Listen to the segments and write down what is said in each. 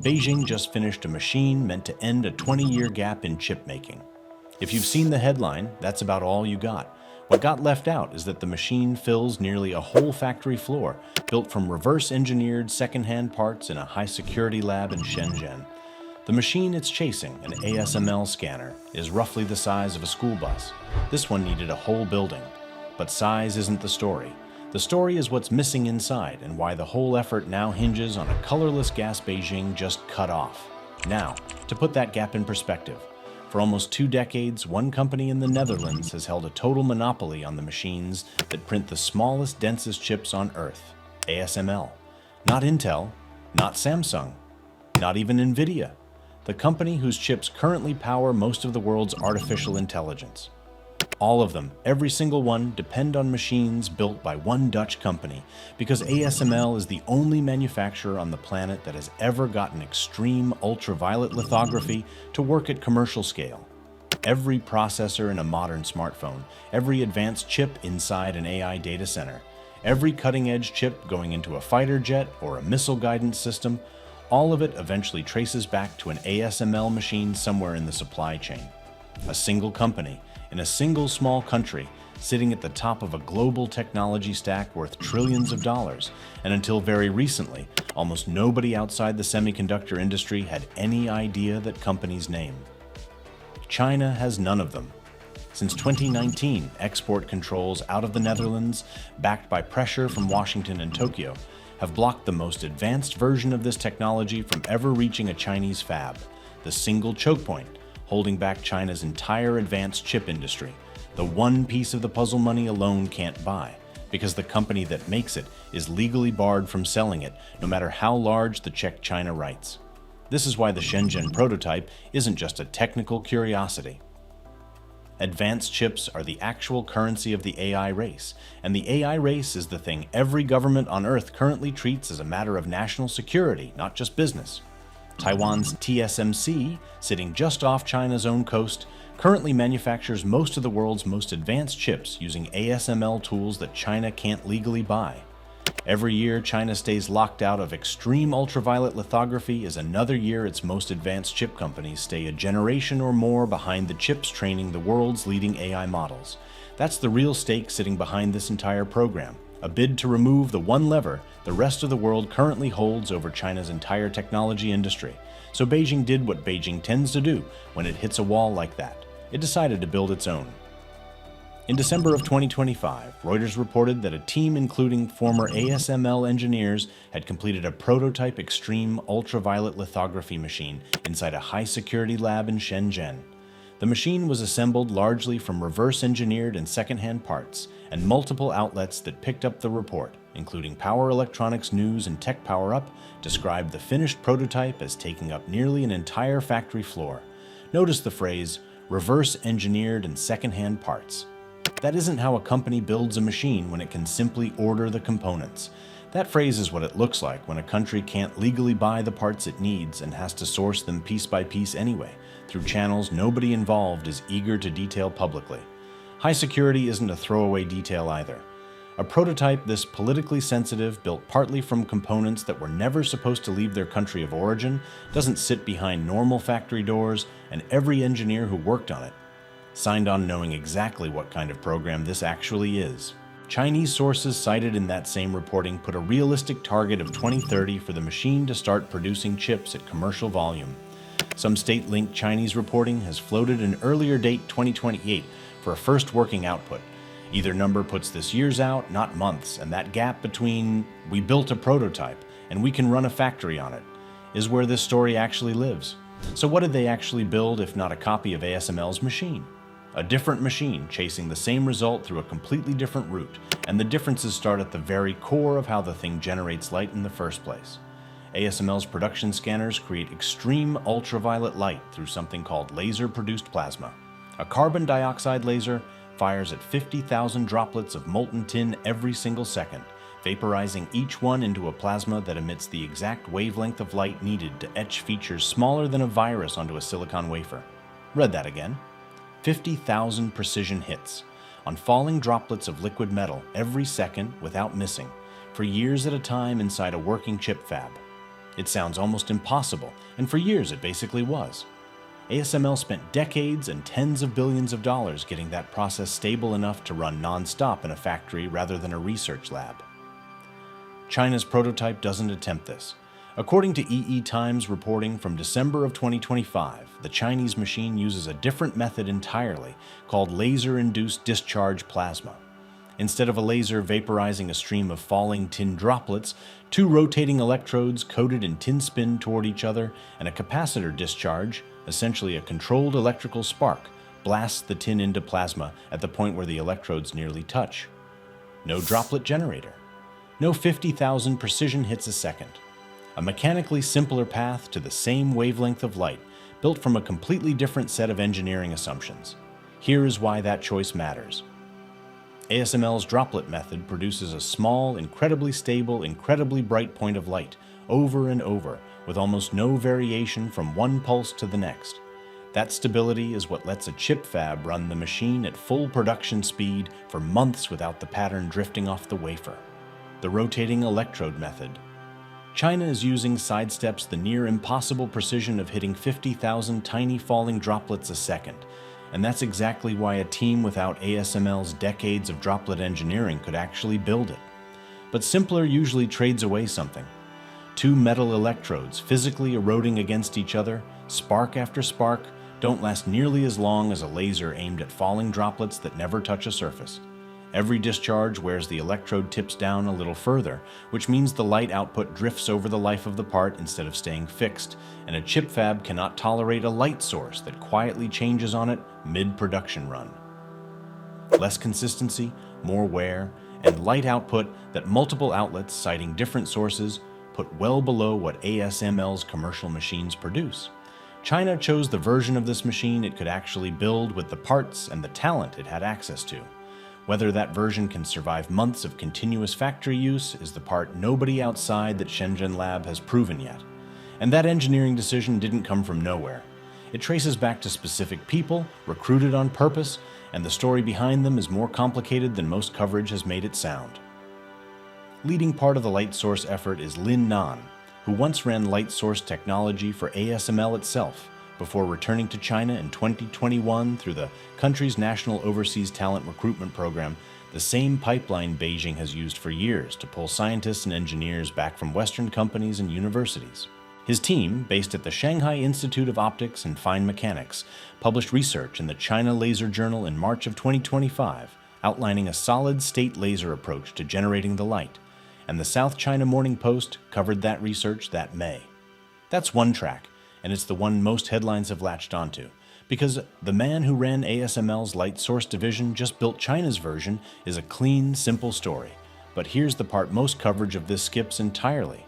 Beijing just finished a machine meant to end a 20-year gap in chip making. If you've seen the headline, that's about all you got. What got left out is that the machine fills nearly a whole factory floor, built from reverse-engineered second-hand parts in a high-security lab in Shenzhen. The machine it's chasing, an ASML scanner, is roughly the size of a school bus. This one needed a whole building. But size isn't the story. The story is what's missing inside and why the whole effort now hinges on a colorless gas Beijing just cut off. Now, to put that gap in perspective, for almost 2 decades, one company in the Netherlands has held a total monopoly on the machines that print the smallest, densest chips on Earth, ASML. Not Intel, not Samsung, not even NVIDIA, the company whose chips currently power most of the world's artificial intelligence. All of them, every single one, depend on machines built by one Dutch company because ASML is the only manufacturer on the planet that has ever gotten extreme ultraviolet lithography to work at commercial scale. Every processor in a modern smartphone, every advanced chip inside an AI data center, every cutting-edge chip going into a fighter jet or a missile guidance system, all of it eventually traces back to an ASML machine somewhere in the supply chain. A single company, in a single small country, sitting at the top of a global technology stack worth trillions of dollars, and until very recently, almost nobody outside the semiconductor industry had any idea that company's name. China has none of them. Since 2019, export controls out of the Netherlands, backed by pressure from Washington and Tokyo, have blocked the most advanced version of this technology from ever reaching a Chinese fab, the single choke point, holding back China's entire advanced chip industry, the one piece of the puzzle money alone can't buy, because the company that makes it is legally barred from selling it, no matter how large the check China writes. This is why the Shenzhen prototype isn't just a technical curiosity. Advanced chips are the actual currency of the AI race, and the AI race is the thing every government on Earth currently treats as a matter of national security, not just business. Taiwan's TSMC, sitting just off China's own coast, currently manufactures most of the world's most advanced chips using ASML tools that China can't legally buy. Every year China stays locked out of extreme ultraviolet lithography is another year its most advanced chip companies stay a generation or more behind the chips training the world's leading AI models. That's the real stake sitting behind this entire program, a bid to remove the one lever the rest of the world currently holds over China's entire technology industry. So Beijing did what Beijing tends to do when it hits a wall like that. It decided to build its own. In December of 2025, Reuters reported that a team including former ASML engineers had completed a prototype extreme ultraviolet lithography machine inside a high-security lab in Shenzhen. The machine was assembled largely from reverse-engineered and second-hand parts, and multiple outlets that picked up the report, including Power Electronics News and Tech Power Up, described the finished prototype as taking up nearly an entire factory floor. Notice the phrase, reverse-engineered and second-hand parts. That isn't how a company builds a machine when it can simply order the components. That phrase is what it looks like when a country can't legally buy the parts it needs and has to source them piece by piece anyway, through channels nobody involved is eager to detail publicly. High security isn't a throwaway detail either. A prototype this politically sensitive, built partly from components that were never supposed to leave their country of origin, doesn't sit behind normal factory doors, and every engineer who worked on it signed on knowing exactly what kind of program this actually is. Chinese sources cited in that same reporting put a realistic target of 2030 for the machine to start producing chips at commercial volume. Some state-linked Chinese reporting has floated an earlier date, 2028, for a first working output. Either number puts this year's out, not months, and that gap between "we built a prototype" and "we can run a factory on it" is where this story actually lives. So what did they actually build if not a copy of ASML's machine? A different machine chasing the same result through a completely different route, and the differences start at the very core of how the thing generates light in the first place. ASML's production scanners create extreme ultraviolet light through something called laser-produced plasma. A carbon dioxide laser fires at 50,000 droplets of molten tin every single second, vaporizing each one into a plasma that emits the exact wavelength of light needed to etch features smaller than a virus onto a silicon wafer. Read that again. 50,000 precision hits on falling droplets of liquid metal every second without missing, for years at a time inside a working chip fab. It sounds almost impossible, and for years it basically was. ASML spent decades and tens of billions of dollars getting that process stable enough to run non-stop in a factory rather than a research lab. China's prototype doesn't attempt this. According to EE Times reporting from December of 2025, the Chinese machine uses a different method entirely, called laser-induced discharge plasma. Instead of a laser vaporizing a stream of falling tin droplets, two rotating electrodes coated in tin spin toward each other, and a capacitor discharge, essentially a controlled electrical spark, blasts the tin into plasma at the point where the electrodes nearly touch. No droplet generator. No 50,000 precision hits a second. A mechanically simpler path to the same wavelength of light, built from a completely different set of engineering assumptions. Here is why that choice matters. ASML's droplet method produces a small, incredibly stable, incredibly bright point of light, over and over, with almost no variation from one pulse to the next. That stability is what lets a chip fab run the machine at full production speed for months without the pattern drifting off the wafer. The rotating-electrode method. China is using sidesteps the near impossible precision of hitting 50,000 tiny falling droplets a second, and that's exactly why a team without ASML's decades of droplet engineering could actually build it. But simpler usually trades away something. Two metal electrodes physically eroding against each other, spark after spark, don't last nearly as long as a laser aimed at falling droplets that never touch a surface. Every discharge wears the electrode tips down a little further, which means the light output drifts over the life of the part instead of staying fixed, and a chip fab cannot tolerate a light source that quietly changes on it mid-production run. Less consistency, more wear, and light output that multiple outlets, citing different sources, put well below what ASML's commercial machines produce. China chose the version of this machine it could actually build with the parts and the talent it had access to. Whether that version can survive months of continuous factory use is the part nobody outside that Shenzhen lab has proven yet. And that engineering decision didn't come from nowhere. It traces back to specific people, recruited on purpose, and the story behind them is more complicated than most coverage has made it sound. Leading part of the light source effort is Lin Nan, who once ran light source technology for ASML itself, before returning to China in 2021 through the country's National Overseas Talent Recruitment Program, the same pipeline Beijing has used for years to pull scientists and engineers back from Western companies and universities. His team, based at the Shanghai Institute of Optics and Fine Mechanics, published research in the China Laser Journal in March of 2025, outlining a solid-state laser approach to generating the light, and the South China Morning Post covered that research that May. That's one track, and it's the one most headlines have latched onto, because the man who ran ASML's light source division just built China's version is a clean, simple story. But here's the part most coverage of this skips entirely.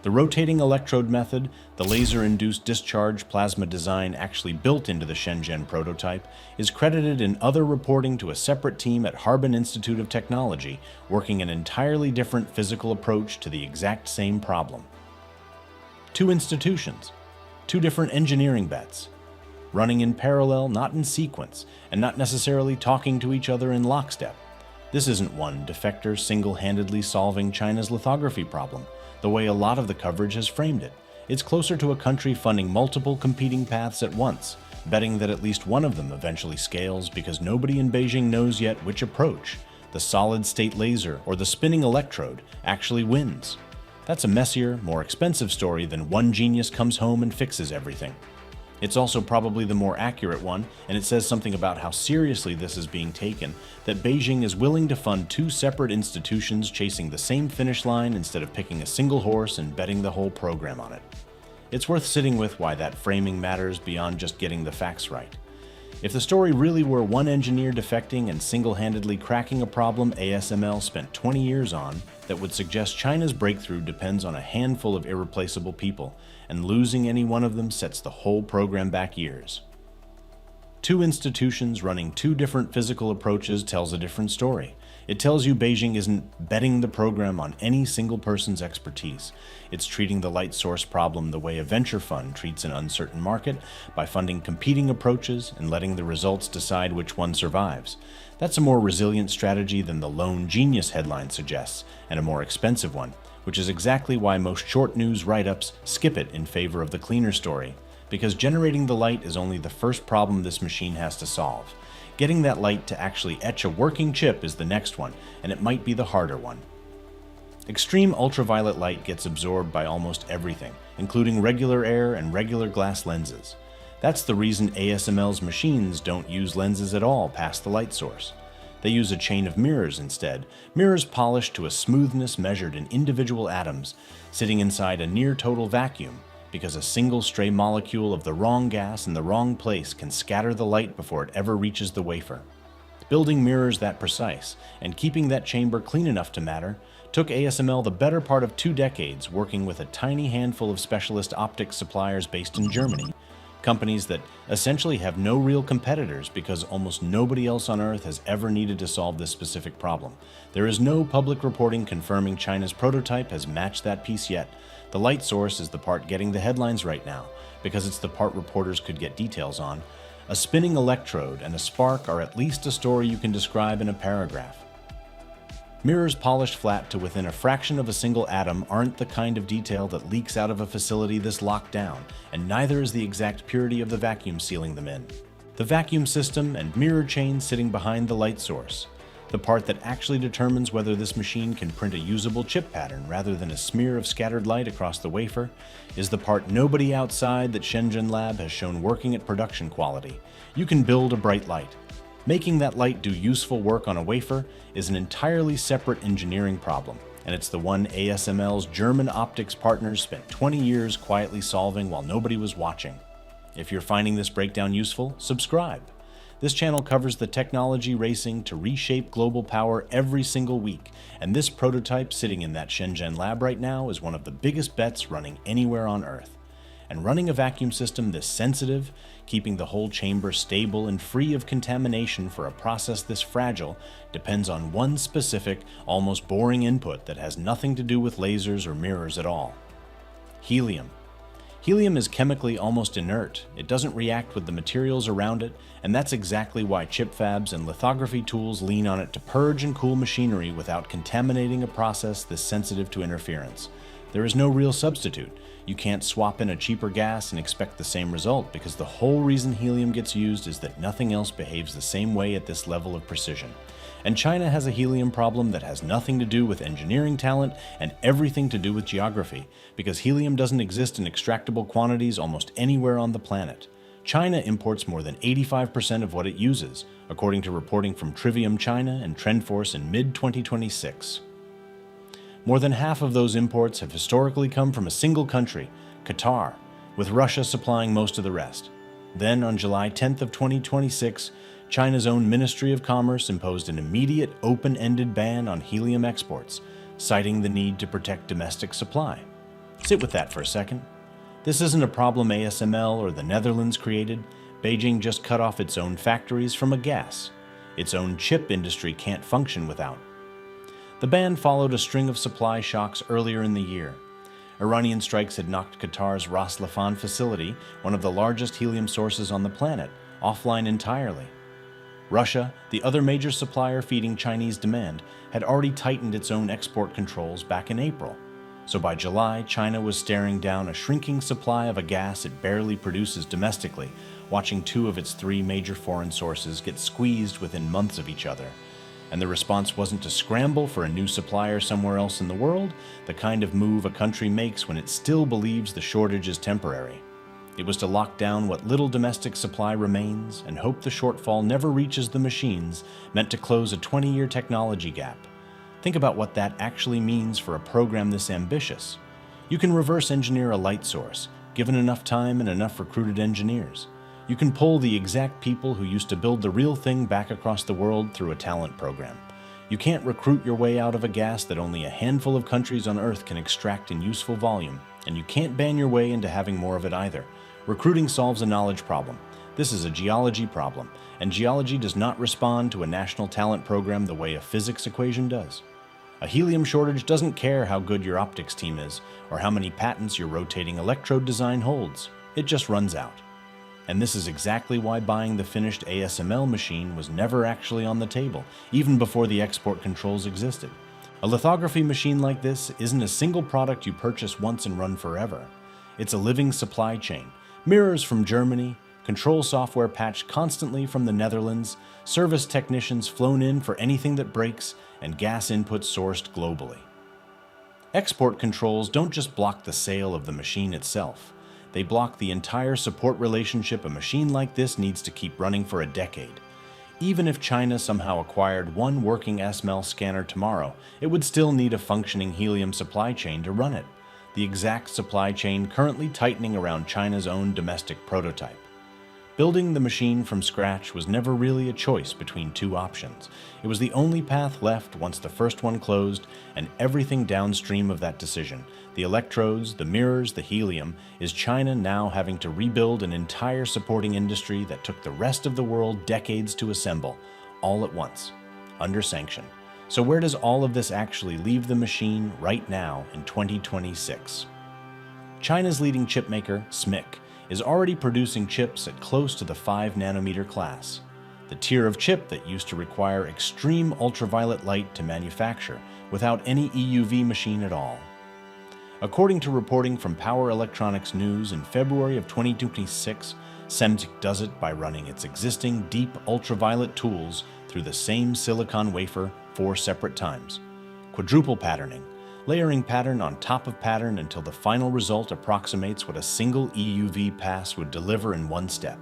The rotating electrode method, the laser-induced discharge plasma design actually built into the Shenzhen prototype, is credited in other reporting to a separate team at Harbin Institute of Technology, working an entirely different physical approach to the exact same problem. Two institutions, two different engineering bets, running in parallel, not in sequence, and not necessarily talking to each other in lockstep. This isn't one defector single-handedly solving China's lithography problem, the way a lot of the coverage has framed it. It's closer to a country funding multiple competing paths at once, betting that at least one of them eventually scales because nobody in Beijing knows yet which approach, the solid-state laser or the spinning electrode, actually wins. That's a messier, more expensive story than one genius comes home and fixes everything. It's also probably the more accurate one, and it says something about how seriously this is being taken, that Beijing is willing to fund two separate institutions chasing the same finish line instead of picking a single horse and betting the whole program on it. It's worth sitting with why that framing matters beyond just getting the facts right. If the story really were one engineer defecting and single-handedly cracking a problem ASML spent 20 years on, that would suggest China's breakthrough depends on a handful of irreplaceable people, and losing any one of them sets the whole program back years. Two institutions running two different physical approaches tells a different story. It tells you Beijing isn't betting the program on any single person's expertise. It's treating the light source problem the way a venture fund treats an uncertain market, by funding competing approaches and letting the results decide which one survives. That's a more resilient strategy than the lone genius headline suggests, and a more expensive one, which is exactly why most short news write-ups skip it in favor of the cleaner story, because generating the light is only the first problem this machine has to solve. Getting that light to actually etch a working chip is the next one, and it might be the harder one. Extreme ultraviolet light gets absorbed by almost everything, including regular air and regular glass lenses. That's the reason ASML's machines don't use lenses at all past the light source. They use a chain of mirrors instead, mirrors polished to a smoothness measured in individual atoms, sitting inside a near-total vacuum, because a single stray molecule of the wrong gas in the wrong place can scatter the light before it ever reaches the wafer. Building mirrors that precise, and keeping that chamber clean enough to matter, took ASML the better part of 2 decades working with a tiny handful of specialist optics suppliers based in Germany, companies that essentially have no real competitors because almost nobody else on Earth has ever needed to solve this specific problem. There is no public reporting confirming China's prototype has matched that piece yet. The light source is the part getting the headlines right now, because it's the part reporters could get details on. A spinning electrode and a spark are at least a story you can describe in a paragraph. Mirrors polished flat to within a fraction of a single atom aren't the kind of detail that leaks out of a facility this locked down, and neither is the exact purity of the vacuum sealing them in. The vacuum system and mirror chain sitting behind the light source, the part that actually determines whether this machine can print a usable chip pattern rather than a smear of scattered light across the wafer, is the part nobody outside that Shenzhen lab has shown working at production quality. You can build a bright light. Making that light do useful work on a wafer is an entirely separate engineering problem, and it's the one ASML's German optics partners spent 20 years quietly solving while nobody was watching. If you're finding this breakdown useful, subscribe. This channel covers the technology racing to reshape global power every single week, and this prototype sitting in that Shenzhen lab right now is one of the biggest bets running anywhere on Earth. And running a vacuum system this sensitive, keeping the whole chamber stable and free of contamination for a process this fragile, depends on one specific, almost boring input that has nothing to do with lasers or mirrors at all: helium. Helium is chemically almost inert. It doesn't react with the materials around it, and that's exactly why chip fabs and lithography tools lean on it to purge and cool machinery without contaminating a process this sensitive to interference. There is no real substitute. You can't swap in a cheaper gas and expect the same result, because the whole reason helium gets used is that nothing else behaves the same way at this level of precision. And China has a helium problem that has nothing to do with engineering talent and everything to do with geography, because helium doesn't exist in extractable quantities almost anywhere on the planet. China imports more than 85% of what it uses, according to reporting from Trivium China and TrendForce in mid-2026. More than half of those imports have historically come from a single country, Qatar, with Russia supplying most of the rest. Then, on July 10th of 2026, China's own Ministry of Commerce imposed an immediate, open-ended ban on helium exports, citing the need to protect domestic supply. Sit with that for a second. This isn't a problem ASML or the Netherlands created. Beijing just cut off its own factories from a gas its own chip industry can't function without. The ban followed a string of supply shocks earlier in the year. Iranian strikes had knocked Qatar's Ras Laffan facility, one of the largest helium sources on the planet, offline entirely. Russia, the other major supplier feeding Chinese demand, had already tightened its own export controls back in April. So by July, China was staring down a shrinking supply of a gas it barely produces domestically, watching 2 of its 3 major foreign sources get squeezed within months of each other. And the response wasn't to scramble for a new supplier somewhere else in the world, the kind of move a country makes when it still believes the shortage is temporary. It was to lock down what little domestic supply remains and hope the shortfall never reaches the machines meant to close a 20-year technology gap. Think about what that actually means for a program this ambitious. You can reverse engineer a light source, given enough time and enough recruited engineers. You can pull the exact people who used to build the real thing back across the world through a talent program. You can't recruit your way out of a gas that only a handful of countries on Earth can extract in useful volume, and you can't ban your way into having more of it either. Recruiting solves a knowledge problem. This is a geology problem, and geology does not respond to a national talent program the way a physics equation does. A helium shortage doesn't care how good your optics team is, or how many patents your rotating electrode design holds. It just runs out. And this is exactly why buying the finished ASML machine was never actually on the table, even before the export controls existed. A lithography machine like this isn't a single product you purchase once and run forever. It's a living supply chain. Mirrors from Germany, control software patched constantly from the Netherlands, service technicians flown in for anything that breaks, and gas inputs sourced globally. Export controls don't just block the sale of the machine itself. They block the entire support relationship a machine like this needs to keep running for a decade. Even if China somehow acquired one working ASML scanner tomorrow, it would still need a functioning helium supply chain to run it, the exact supply chain currently tightening around China's own domestic prototype. Building the machine from scratch was never really a choice between two options. It was the only path left once the first one closed, and everything downstream of that decision, the electrodes, the mirrors, the helium, is China now having to rebuild an entire supporting industry that took the rest of the world decades to assemble, all at once, under sanction. So where does all of this actually leave the machine right now in 2026? China's leading chipmaker, SMIC, is already producing chips at close to the 5 nanometer class, the tier of chip that used to require extreme ultraviolet light to manufacture without any EUV machine at all. According to reporting from Power Electronics News in February of 2026, SMIC does it by running its existing deep ultraviolet tools through the same silicon wafer 4 separate times, quadruple patterning, layering pattern on top of pattern until the final result approximates what a single EUV pass would deliver in one step.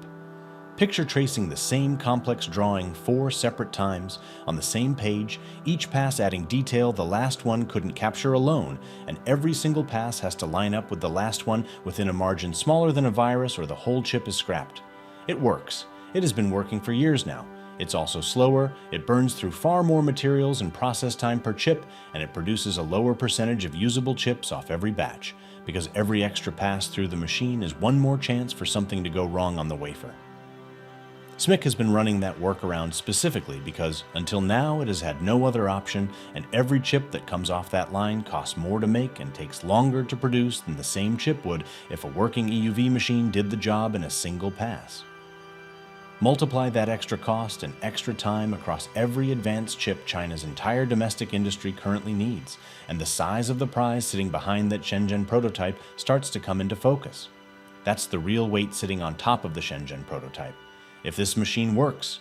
Picture tracing the same complex drawing 4 separate times on the same page, each pass adding detail the last one couldn't capture alone, and every single pass has to line up with the last one within a margin smaller than a virus or the whole chip is scrapped. It works. It has been working for years now. It's also slower, it burns through far more materials and process time per chip, and it produces a lower percentage of usable chips off every batch, because every extra pass through the machine is one more chance for something to go wrong on the wafer. SMIC has been running that workaround specifically because, until now, it has had no other option, and every chip that comes off that line costs more to make and takes longer to produce than the same chip would if a working EUV machine did the job in a single pass. Multiply that extra cost and extra time across every advanced chip China's entire domestic industry currently needs, and the size of the prize sitting behind that Shenzhen prototype starts to come into focus. That's the real weight sitting on top of the Shenzhen prototype. If this machine works,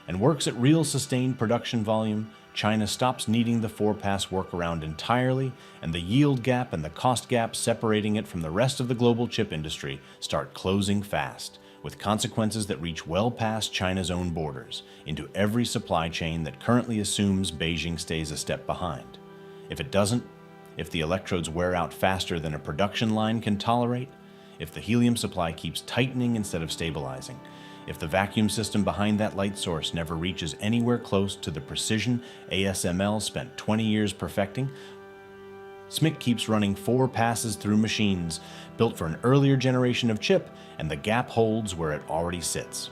and works at real sustained production volume, China stops needing the 4-pass workaround entirely, and the yield gap and the cost gap separating it from the rest of the global chip industry start closing fast, with consequences that reach well past China's own borders, into every supply chain that currently assumes Beijing stays a step behind. If it doesn't, if the electrodes wear out faster than a production line can tolerate, if the helium supply keeps tightening instead of stabilizing, if the vacuum system behind that light source never reaches anywhere close to the precision ASML spent 20 years perfecting, SMIC keeps running 4 passes through machines built for an earlier generation of chip, and the gap holds where it already sits.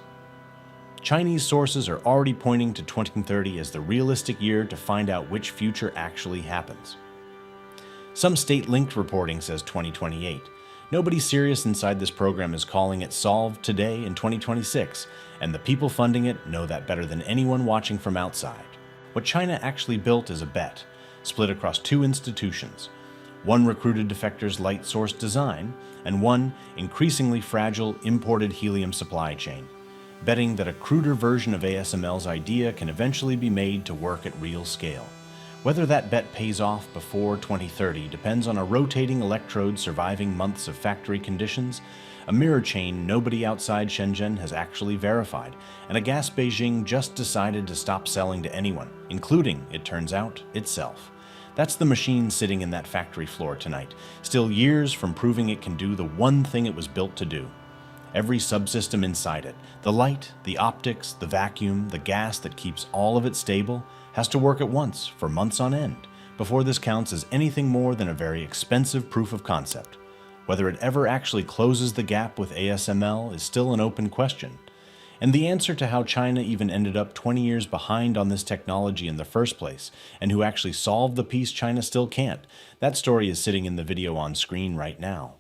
Chinese sources are already pointing to 2030 as the realistic year to find out which future actually happens. Some state-linked reporting says 2028. Nobody serious inside this program is calling it solved today in 2026, and the people funding it know that better than anyone watching from outside. What China actually built is a bet, split across 2 institutions. One recruited defectors' light source design, and one increasingly fragile imported helium supply chain, betting that a cruder version of ASML's idea can eventually be made to work at real scale. Whether that bet pays off before 2030 depends on a rotating electrode surviving months of factory conditions, a mirror chain nobody outside Shenzhen has actually verified, and a gas Beijing just decided to stop selling to anyone, including, it turns out, itself. That's the machine sitting in that factory floor tonight, still years from proving it can do the one thing it was built to do. Every subsystem inside it, the light, the optics, the vacuum, the gas that keeps all of it stable, has to work at once for months on end before this counts as anything more than a very expensive proof of concept. Whether it ever actually closes the gap with ASML is still an open question. And the answer to how China even ended up 20 years behind on this technology in the first place, and who actually solved the piece China still can't, that story is sitting in the video on screen right now.